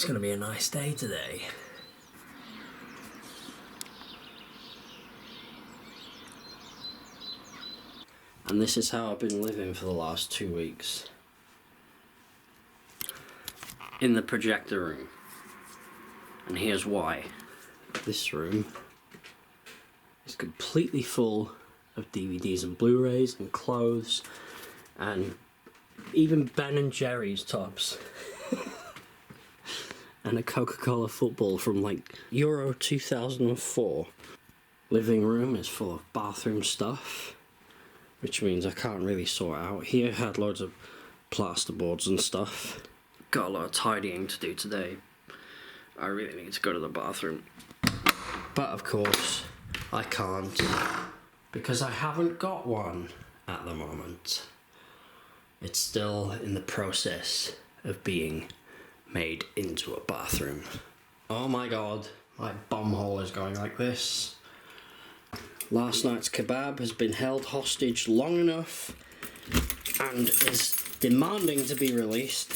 It's gonna be a nice day today. And this is how I've been living for the last 2 weeks. In the projector room. And here's why. This room is completely full of DVDs and Blu-rays and clothes and even Ben and Jerry's tops. And a Coca-Cola football from like Euro 2004. Living room is full of bathroom stuff, which means I can't really sort out. Here had loads of plasterboards and stuff. Got a lot of tidying to do today. I really need to go to the bathroom. But of course, I can't, because I haven't got one at the moment. It's still in the process of being made into a bathroom. Oh my god, my bumhole is going like this. Last night's kebab has been held hostage long enough and is demanding to be released.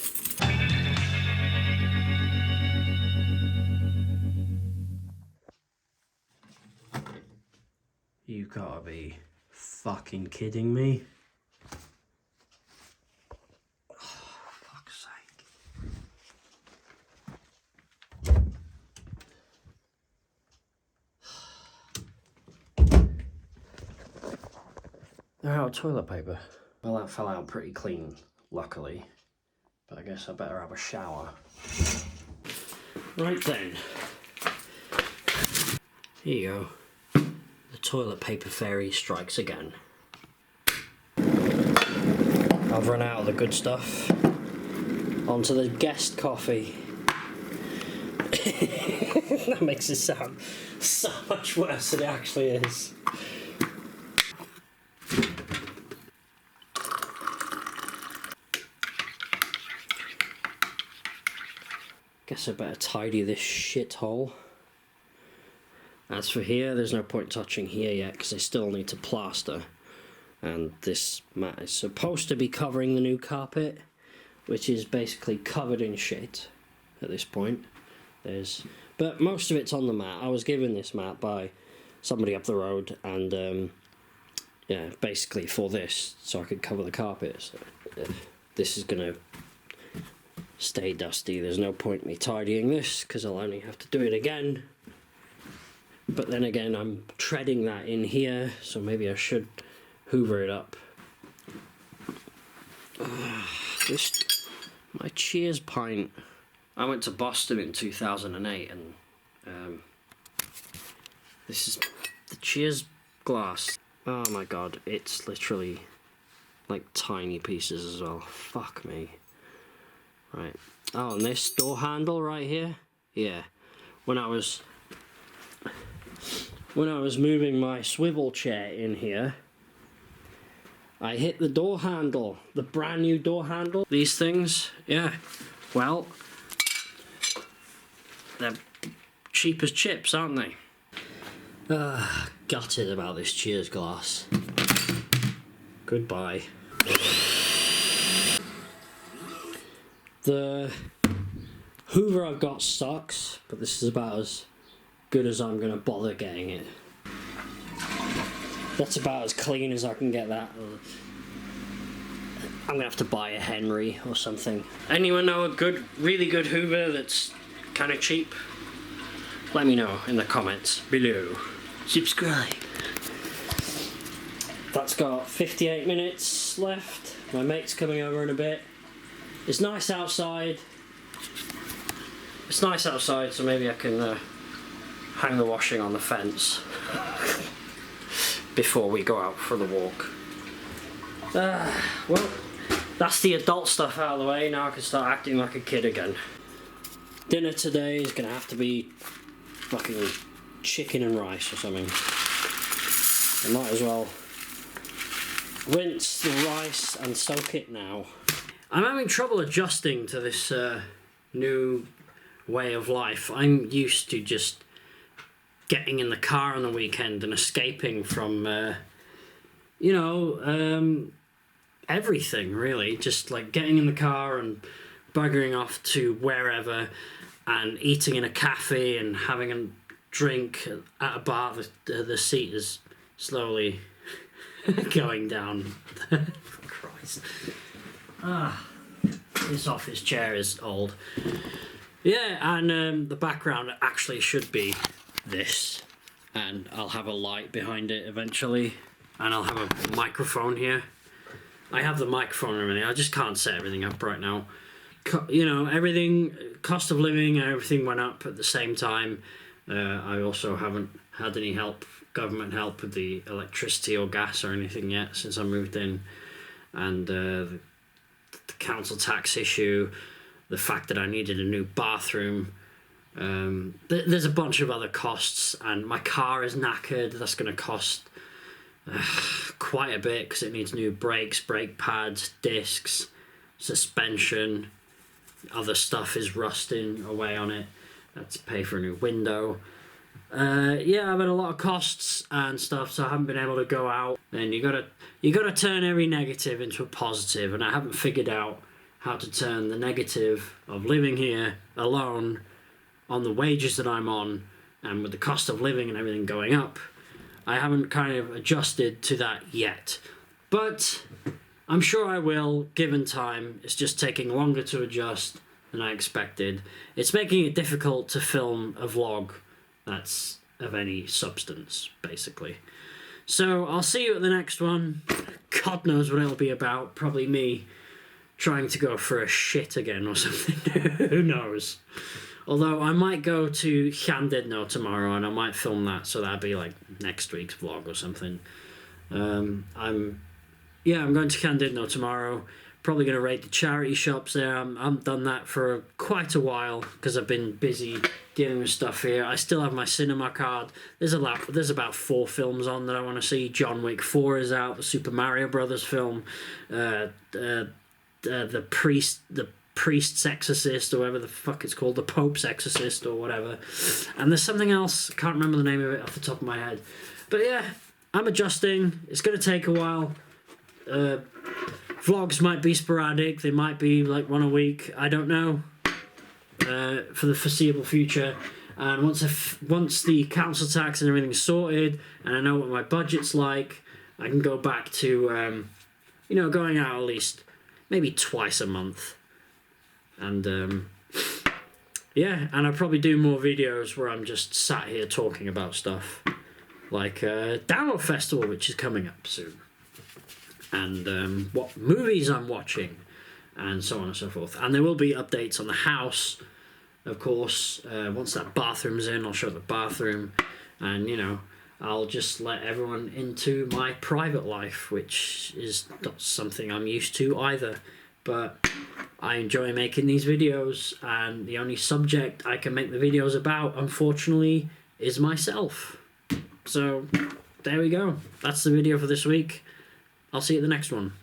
You gotta be fucking kidding me. Oh, fuck's sake. They're out of toilet paper. Well, that fell out pretty clean, luckily. But I guess I better have a shower. Right then. Here you go. The toilet paper fairy strikes again. I've run out of the good stuff. On to the guest coffee. That makes it sound so much worse than it actually is. Guess I better tidy this shithole. As for here, there's no point touching here yet because I still need to plaster. And this mat is supposed to be covering the new carpet, which is basically covered in shit at this point. But most of it's on the mat. I was given this mat by somebody up the road, and yeah, basically for this, so I could cover the carpet. So, this is gonna stay dusty. There's no point me tidying this because I'll only have to do it again. But then again, I'm treading that in here, so maybe I should hoover it up. My Cheers pint. I went to Boston in 2008, and this is the Cheers glass. Oh my god, it's literally like tiny pieces as well. Fuck me. Right. Oh, and this door handle right here? Yeah. When I was moving my swivel chair in here, I hit the door handle, the brand new door handle. These things, yeah, well, they're cheap as chips, aren't they? Gutted about this Cheers glass. Goodbye. The Hoover I've got sucks, but this is about as good as I'm gonna bother getting it. That's about as clean as I can get that. I'm gonna have to buy a Henry or something. Anyone know a good, really good Hoover that's kind of cheap? Let me know in the comments below. Subscribe. That's got 58 minutes left. My mate's coming over in a bit. It's nice outside. It's nice outside, so maybe I can hang the washing on the fence before we go out for the walk. Well, that's the adult stuff out of the way. Now I can start acting like a kid again. Dinner today is gonna have to be fucking chicken and rice or something. I might as well rinse the rice and soak it now. I'm having trouble adjusting to this new way of life. I'm used to just getting in the car on the weekend and escaping from, everything really. Just like getting in the car and buggering off to wherever and eating in a cafe and having a drink at a bar. The seat is slowly going down. Christ. This office chair is old. Yeah, and the background actually should be this. And I'll have a light behind it eventually. And I'll have a microphone here. I have the microphone and everything. I just can't set everything up right now. You know, everything, cost of living, everything went up at the same time. I also haven't had any help, government help with the electricity or gas or anything yet since I moved in. And the council tax issue, the fact that I needed a new bathroom. There's a bunch of other costs, and my car is knackered. That's going to cost quite a bit because it needs new brakes, brake pads, discs, suspension. Other stuff is rusting away on it. I had to pay for a new window. Yeah, I've had a lot of costs and stuff, so I haven't been able to go out. And you gotta turn every negative into a positive, and I haven't figured out how to turn the negative of living here alone on the wages that I'm on, and with the cost of living and everything going up. I haven't kind of adjusted to that yet, but I'm sure I will, given time. It's just taking longer to adjust than I expected. It's making it difficult to film a vlog that's of any substance, basically. So I'll see you at the next one. God knows what it'll be about. Probably me trying to go for a shit again or something. Who knows? Although I might go to Chidzvidz tomorrow and I might film that, so that'd be like next week's vlog or something. I'm going to Chidzvidz tomorrow. Probably going to raid the charity shops there. I've done that for quite a while because I've been busy dealing with stuff here. I still have my cinema card. There's about 4 films on that I want to see. John Wick 4 is out. The Super Mario Brothers film. The Priest's Exorcist, or whatever the fuck it's called, the Pope's Exorcist or whatever. And there's something else, can't remember the name of it off the top of my head. But yeah, I'm adjusting. It's going to take a while. Vlogs might be sporadic. They might be like one a week. I don't know. For the foreseeable future. And once the council tax and everything's sorted, and I know what my budget's like, I can go back to, going out at least maybe twice a month. And yeah, and I'll probably do more videos where I'm just sat here talking about stuff, like Download Festival, which is coming up soon, and what movies I'm watching, and so on and so forth. And there will be updates on the house, of course. Once that bathroom's in, I'll show the bathroom, and I'll just let everyone into my private life, which is not something I'm used to either. But I enjoy making these videos, and the only subject I can make the videos about, unfortunately, is myself. So there we go. That's the video for this week. I'll see you at the next one.